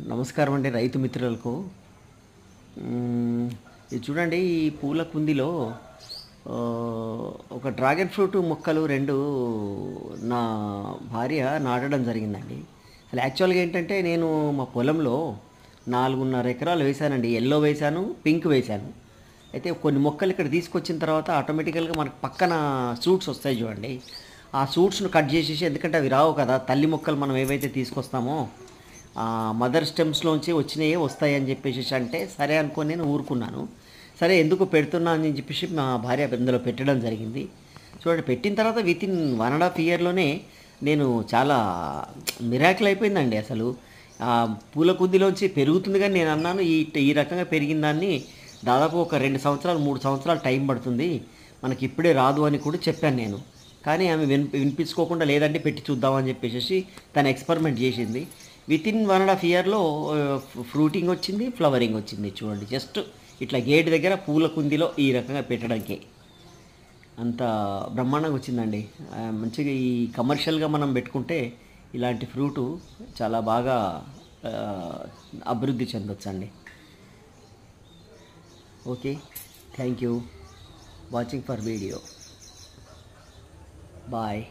నమస్కారం అండి రైతు మిత్రులకు. ఇది చూడండి, ఈ పూల కుందిలో ఒక డ్రాగన్ ఫ్రూట్ మొక్కలు 2 నా భార్య నాటడం జరిగిందండి. అసలు యాక్చువల్గా ఏంటంటే, నేను మా పొలంలో 4.5 ఎకరాలు వేశానండి. ఎల్లో వేశాను, పింక్ వేశాను. అయితే కొన్ని మొక్కలు ఇక్కడ తీసుకొచ్చిన తర్వాత ఆటోమేటికల్గా మనకు పక్కన సూట్స్ వస్తాయి చూడండి. ఆ సూట్స్ను కట్ చేసేసి, ఎందుకంటే అవి రావు కదా, తల్లి మొక్కలు మనం ఏవైతే తీసుకొస్తామో మదర్ స్టెమ్స్లోంచి వచ్చినవే వస్తాయని చెప్పేసి అంటే సరే అనుకొని నేను ఊరుకున్నాను. సరే ఎందుకు పెడుతున్నా అని చెప్పేసి మా భార్య ఇందులో పెట్టడం జరిగింది. చూడండి, పెట్టిన తర్వాత వితిన్ 1.5 ఇయర్లోనే నేను చాలా మిరాకిల్ అయిపోయిందండి. అసలు పూల కుందిలోంచి పెరుగుతుంది, కానీ నేను అన్నాను ఈ ఈ రకంగా పెరిగిన దాన్ని దాదాపు ఒక 2 సంవత్సరాలు 3 సంవత్సరాలు టైం పడుతుంది, మనకి ఇప్పుడే రాదు అని కూడా చెప్పాను నేను. కానీ ఆమె వినిపించుకోకుండా లేదంటే పెట్టి చూద్దామని చెప్పేసి తను ఎక్స్పెరిమెంట్ చేసింది. వితిన్ 1.5 ఇయర్లో ఫ్రూటింగ్ వచ్చింది, ఫ్లవరింగ్ వచ్చింది. చూడండి, జస్ట్ ఇట్లా గేట్ దగ్గర పూల కుందిలో ఈ రకంగా పెట్టడానికి అంత బ్రహ్మాండంగా వచ్చిందండి. మంచిగా ఈ కమర్షియల్గా మనం పెట్టుకుంటే ఇలాంటి ఫ్రూటు చాలా బాగా అభివృద్ధి చెందొచ్చండి. Okay, thank you watching for video. Bye.